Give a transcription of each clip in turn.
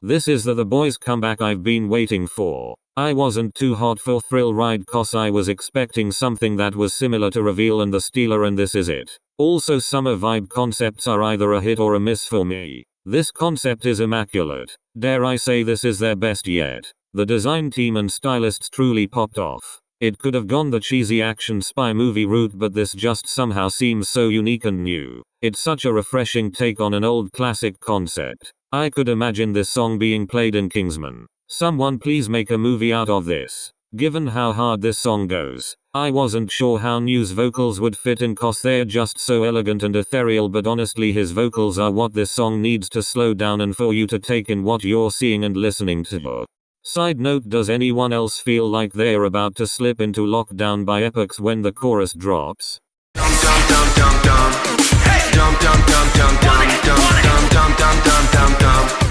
This is the Boyz comeback I've been waiting for. I wasn't too hot for Thrill Ride cause I was expecting something that was similar to Reveal and The Stealer, and this is it. Also, summer vibe concepts are either a hit or a miss for me. This concept is immaculate. Dare I say this is their best yet. The design team and stylists truly popped off. It could have gone the cheesy action spy movie route, but this just somehow seems so unique and new. It's such a refreshing take on an old classic concept. I could imagine this song being played in Kingsman. Someone please make a movie out of this. Given how hard this song goes, I wasn't sure how ONEUS vocals would fit in cause they're just so elegant and ethereal, but honestly his vocals are what this song needs to slow down and for you to take in what you're seeing and listening to. Side note, does anyone else feel like they're about to slip into lockdown by epochs when the chorus drops?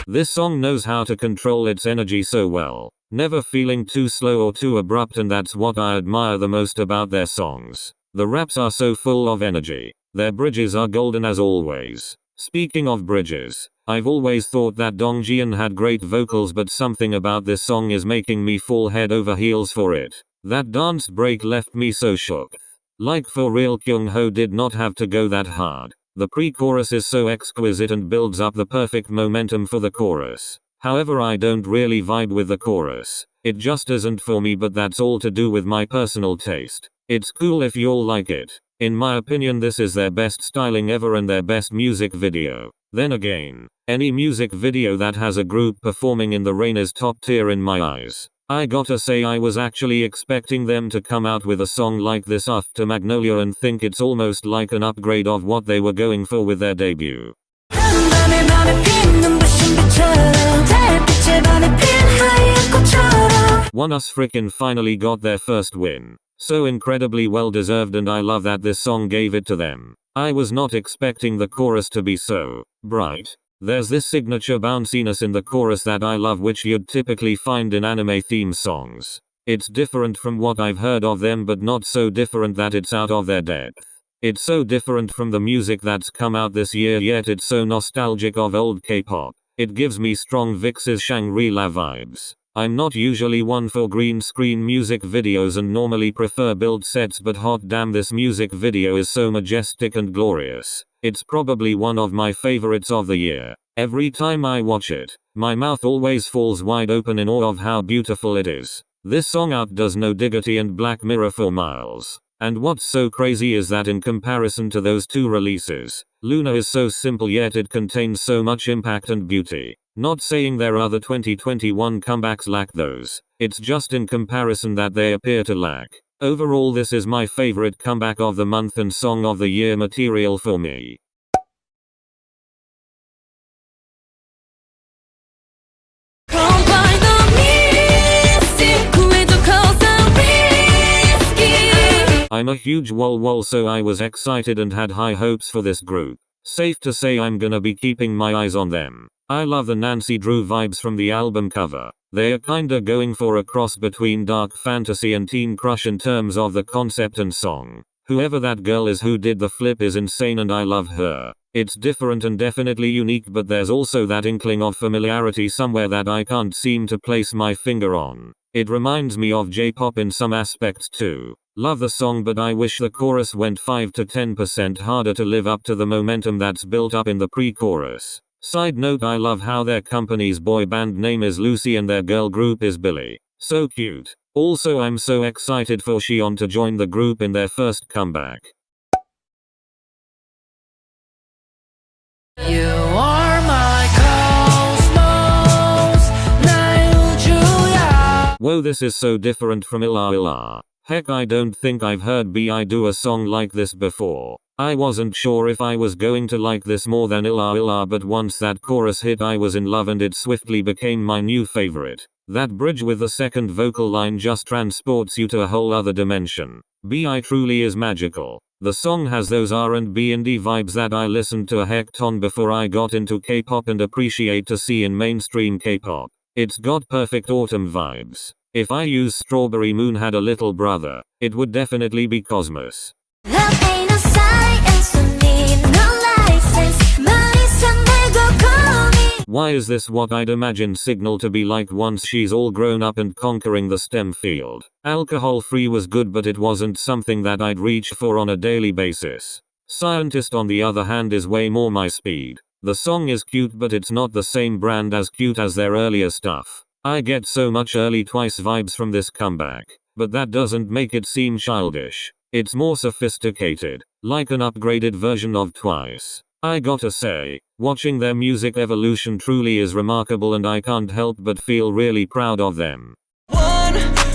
This song knows how to control its energy so well, never feeling too slow or too abrupt, and that's what I admire the most about their songs. The raps are so full of energy. Their bridges are golden as always. Speaking of bridges, I've always thought that Dongjian had great vocals, but something about this song is making me fall head over heels for it. That dance break left me so shook. Like for real, Kyungho did not have to go that hard. The pre-chorus is so exquisite and builds up the perfect momentum for the chorus. However, I don't really vibe with the chorus. It just isn't for me, but that's all to do with my personal taste. It's cool if you'll like it. In my opinion, this is their best styling ever and their best music video. Then again, any music video that has a group performing in the rain is top tier in my eyes. I gotta say, I was actually expecting them to come out with a song like this after Magnolia and think it's almost like an upgrade of what they were going for with their debut. ONEUS frickin' finally got their first win. So incredibly well deserved, and I love that this song gave it to them. I was not expecting the chorus to be so bright. There's this signature bounciness in the chorus that I love, which you'd typically find in anime theme songs. It's different from what I've heard of them, but not so different that it's out of their depth. It's so different from the music that's come out this year, yet it's so nostalgic of old K-pop. It gives me strong Vix's Shangri-La vibes. I'm not usually one for green screen music videos and normally prefer build sets, but hot damn, this music video is so majestic and glorious. It's probably one of my favorites of the year. Every time I watch it, my mouth always falls wide open in awe of how beautiful it is. This song outdoes No Diggity and Black Mirror for miles. And what's so crazy is that in comparison to those two releases, Luna is so simple yet it contains so much impact and beauty. Not saying their other 2021 comebacks lack those, it's just in comparison that they appear to lack. Overall, this is my favorite comeback of the month and song of the year material for me. I'm a huge Wallwall, so I was excited and had high hopes for this group. Safe to say I'm gonna be keeping my eyes on them. I love the Nancy Drew vibes from the album cover. They're kinda going for a cross between dark fantasy and teen crush in terms of the concept and song. Whoever that girl is who did the flip is insane and I love her. It's different and definitely unique, but there's also that inkling of familiarity somewhere that I can't seem to place my finger on. It reminds me of J-pop in some aspects too. Love the song, but I wish the chorus went 5 to 10% harder to live up to the momentum that's built up in the pre-chorus. Side note, I love how their company's boy band name is Lucy and their girl group is Billy. So cute. Also, I'm so excited for Xion to join the group in their first comeback. You are my cosmos, 나의 우주야. Whoa, this is so different from Illa Illa. Heck, I don't think I've heard B.I do a song like this before. I wasn't sure if I was going to like this more than Illa Illa, but once that chorus hit I was in love and it swiftly became my new favorite. That bridge with the second vocal line just transports you to a whole other dimension. B.I truly is magical. The song has those R&B indie vibes that I listened to a heck ton before I got into K-pop and appreciate to see in mainstream K-pop. It's got perfect autumn vibes. If I use Strawberry Moon had a little brother, it would definitely be Cosmos. Love ain't no science, don't need no license. Why is this what I'd imagined Signal to be like once she's all grown up and conquering the STEM field? Alcohol free was good, but it wasn't something that I'd reach for on a daily basis. Scientist on the other hand is way more my speed. The song is cute, but it's not the same brand as cute as their earlier stuff. I get so much early Twice vibes from this comeback, but that doesn't make it seem childish. It's more sophisticated, like an upgraded version of Twice. I gotta say, watching their music evolution truly is remarkable, and I can't help but feel really proud of them. One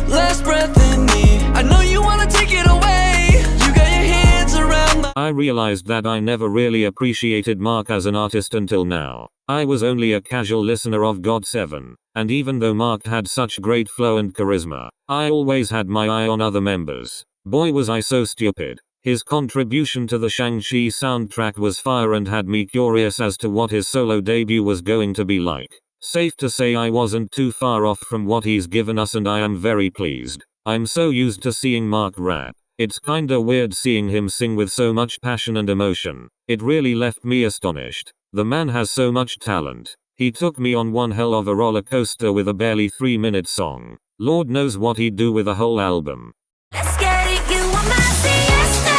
last breath in me. I know you wanna take it away. You got your hands around my... I realized that I never really appreciated Mark as an artist until now. I was only a casual listener of GOT7, and even though Mark had such great flow and charisma, I always had my eye on other members. Boy, was I so stupid. His contribution to the Shang-Chi soundtrack was fire and had me curious as to what his solo debut was going to be like. Safe to say I wasn't too far off from what he's given us, and I am very pleased. I'm so used to seeing Mark rap. It's kinda weird seeing him sing with so much passion and emotion. It really left me astonished. The man has so much talent. He took me on one hell of a roller coaster with a barely 3-minute song. Lord knows what he'd do with a whole album. Let's get it, you are my siesta.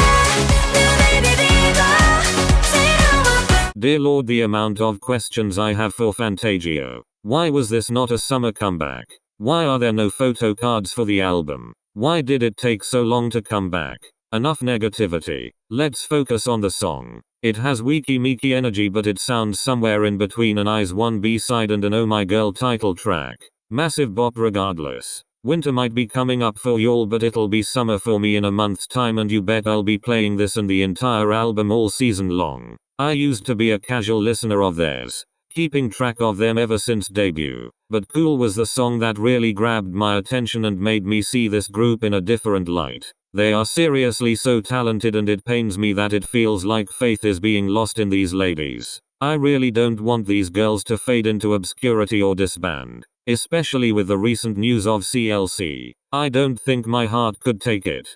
New baby diva. Say no more. Dear Lord, the amount of questions I have for Fantagio. Why was this not a summer comeback? Why are there no photo cards for the album? Why did it take so long to come back? Enough negativity. Let's focus on the song. It has weaky meeky energy, but it sounds somewhere in between an Eyes 1 B-side and an Oh My Girl title track. Massive bop regardless. Winter might be coming up for y'all, but it'll be summer for me in a month's time, and you bet I'll be playing this and the entire album all season long. I used to be a casual listener of theirs, keeping track of them ever since debut, but Cool was the song that really grabbed my attention and made me see this group in a different light. They are seriously so talented, and it pains me that it feels like faith is being lost in these ladies. I really don't want these girls to fade into obscurity or disband, especially with the recent news of CLC. I don't think my heart could take it.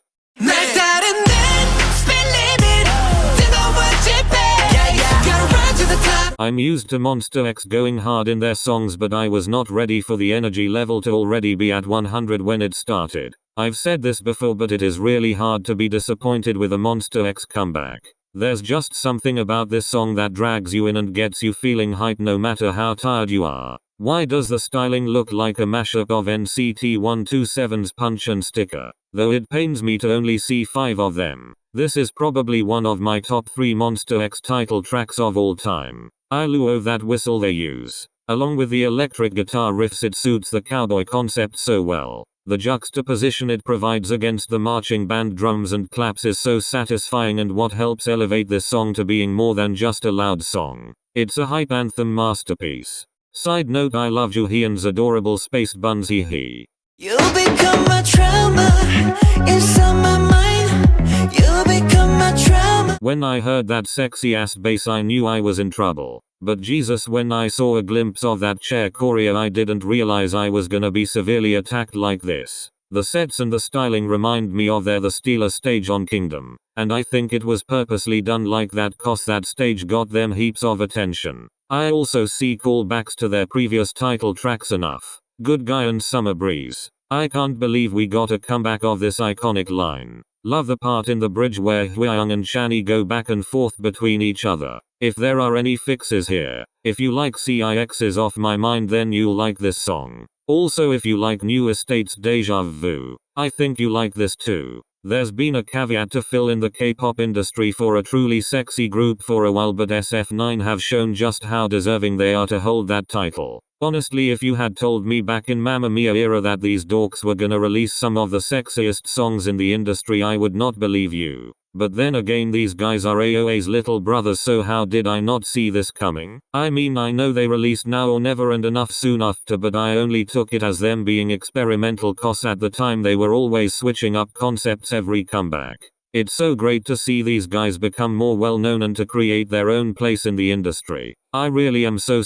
I'm used to Monster X going hard in their songs, but I was not ready for the energy level to already be at 100 when it started. I've said this before, but it is really hard to be disappointed with a Monster X comeback. There's just something about this song that drags you in and gets you feeling hyped no matter how tired you are. Why does the styling look like a mashup of NCT 127's Punch and Sticker? Though it pains me to only see 5 of them. This is probably one of my top 3 Monster X title tracks of all time. I love that whistle they use. Along with the electric guitar riffs, it suits the cowboy concept so well. The juxtaposition it provides against the marching band drums and claps is so satisfying, and what helps elevate this song to being more than just a loud song. It's a hype anthem masterpiece. Side note, I love Joohyun's adorable space buns hee. You become a trauma inside my mind. You become a trauma. When I heard that sexy ass bass, I knew I was in trouble. But Jesus, when I saw a glimpse of that chair choreo, I didn't realize I was gonna be severely attacked like this. The sets and the styling remind me of The Steeler stage on Kingdom, and I think it was purposely done like that cause that stage got them heaps of attention. I also see callbacks to their previous title tracks enough. Good Guy and Summer Breeze. I can't believe we got a comeback of this iconic line. Love the part in the bridge where Hwayoung and Shani go back and forth between each other. If there are any fixes here, if you like CIX's Off My Mind, then you'll like this song. Also, if you like New Estate's Deja Vu, I think you like this too. There's been a caveat to fill in the K-pop industry for a truly sexy group for a while, but SF9 have shown just how deserving they are to hold that title. Honestly, if you had told me back in Mamma Mia era that these dorks were gonna release some of the sexiest songs in the industry, I would not believe you. But then again, these guys are AOA's little brothers, so how did I not see this coming? I mean, I know they released Now or Never and Enough soon after, but I only took it as them being experimental cause at the time they were always switching up concepts every comeback. It's so great to see these guys become more well known and to create their own place in the industry. I really am so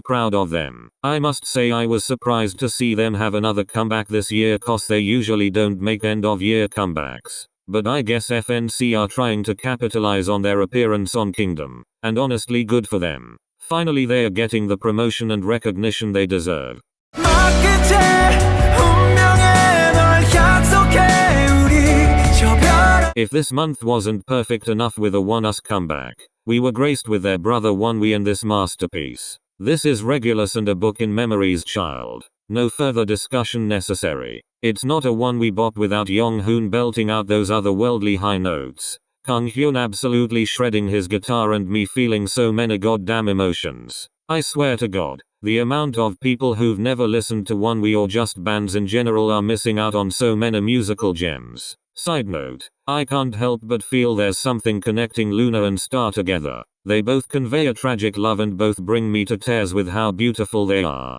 proud of them. I must say I was surprised to see them have another comeback this year cause they usually don't make end of year comebacks. But I guess FNC are trying to capitalize on their appearance on Kingdom, and honestly, good for them. Finally they are getting the promotion and recognition they deserve. If this month wasn't perfect enough with a ONEUS comeback, we were graced with their brother ONEWE in this masterpiece. This is Regulus and a book in memory's child. No further discussion necessary. It's not a ONEWE bop without Yonghoon belting out those otherworldly high notes, Kanghyun absolutely shredding his guitar and me feeling so many goddamn emotions. I swear to God, the amount of people who've never listened to ONEWE or just bands in general are missing out on so many musical gems. Side note, I can't help but feel there's something connecting Luna and Star together. They both convey a tragic love and both bring me to tears with how beautiful they are.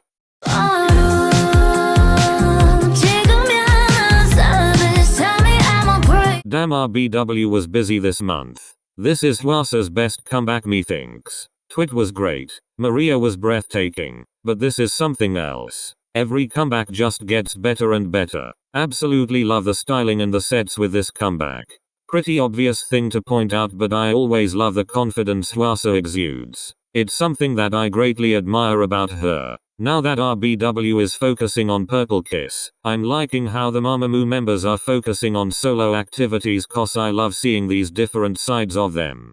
Damn, RBW was busy this month. This is HWASA's best comeback, methinks. Twit was great, Maria was breathtaking, but this is something else. Every comeback just gets better and better. Absolutely love the styling and the sets with this comeback. Pretty obvious thing to point out, but I always love the confidence HWASA exudes. It's something that I greatly admire about her. Now that RBW is focusing on Purple Kiss, I'm liking how the Mamamoo members are focusing on solo activities, cause I love seeing these different sides of them.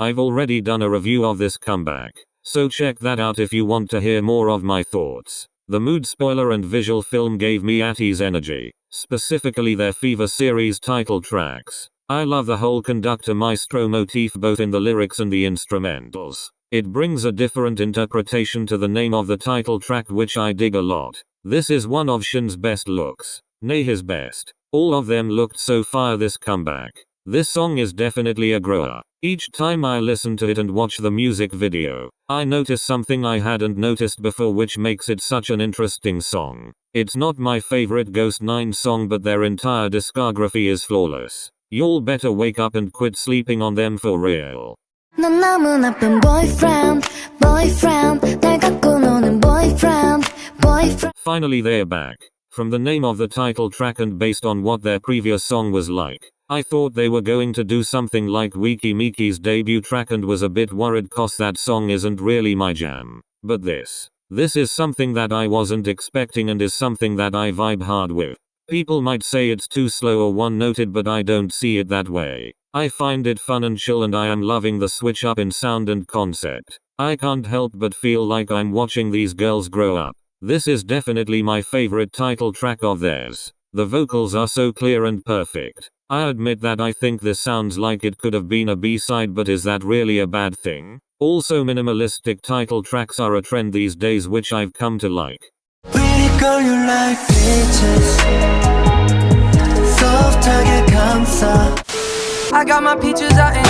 I've already done a review of this comeback, so check that out if you want to hear more of my thoughts. The mood spoiler and visual film gave me atti's energy, specifically their Fever series title tracks. I love the whole conductor maestro motif both in the lyrics and the instrumentals. It brings a different interpretation to the name of the title track, which I dig a lot. This is one of Shin's best looks. Nay, his best. All of them looked so fire this comeback. This song is definitely a grower. Each time I listen to it and watch the music video, I notice something I hadn't noticed before, which makes it such an interesting song. It's not my favorite Ghost 9 song, but their entire discography is flawless. Y'all better wake up and quit sleeping on them for real. Finally they're back. From the name of the title track and based on what their previous song was like, I thought they were going to do something like Wiki Miki's debut track and was a bit worried cause that song isn't really my jam. But this is something that I wasn't expecting and is something that I vibe hard with. People might say it's too slow or one-noted, but I don't see it that way. I find it fun and chill, and I am loving the switch up in sound and concept. I can't help but feel like I'm watching these girls grow up. This is definitely my favorite title track of theirs. The vocals are so clear and perfect. I admit that I think this sounds like it could have been a B-side, but is that really a bad thing? Also, minimalistic title tracks are a trend these days, which I've come to like. I got my peaches out in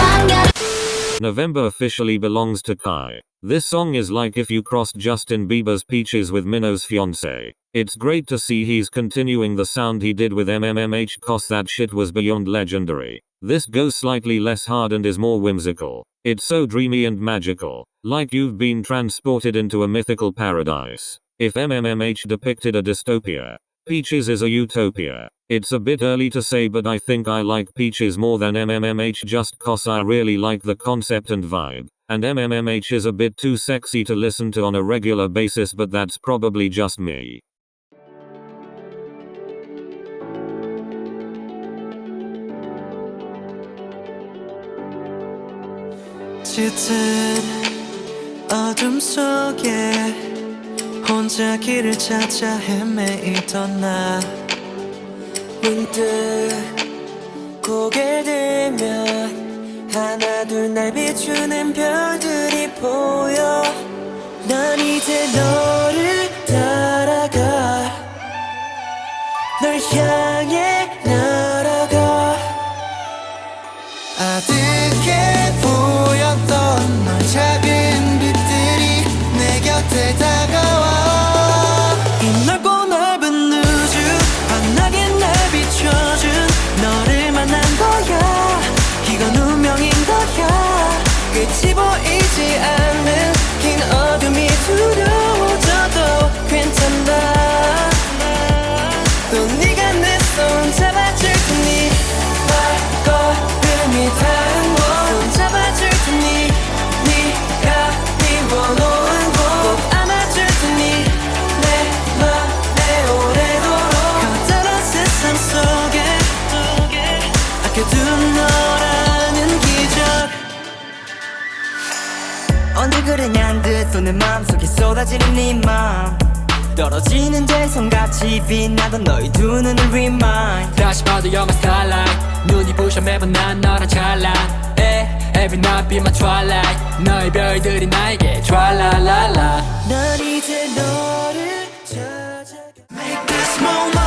November officially belongs to Kai. This song is like if you crossed Justin Bieber's Peaches with Minho's Fiancé. It's great to see he's continuing the sound he did with MMMH, cause that shit was beyond legendary. This goes slightly less hard and is more whimsical. It's so dreamy and magical, like you've been transported into a mythical paradise. If MMMH depicted a dystopia, Peaches is a utopia. It's a bit early to say, but I think I like Peaches more than MMMH just cause I really like the concept and vibe. And MMMH is a bit too sexy to listen to on a regular basis, but that's probably just me. 짙은 어둠 속에 혼자 길을 찾아 헤매이던 나 문득 고개를 들면 하나 둘 날 비추는 별들이 보여 난 이제 너를 따라가 널 향해 날아가 아득해 보였던 널 작은 빛들이 내 곁에 다가와 이 넓고 넓은 우주 환하게 날 비춰준 너를 만난 거야 이건 운명인 거야 끝이 보이지 않는 긴 어둠이 두려워져도 괜찮아 또 네가 내 불행한 듯 또 내 맘속에 쏟아지는 네 맘 떨어지는 재성같이 빛나던 너의 두 눈을 remind 다시 봐도 you're my starlight 눈이 부셔 매번 난 너란 찰나 Every night be my twilight 너의 별들이 나에게 트랄랄랄라 난 이제 너를 찾아 Make this moment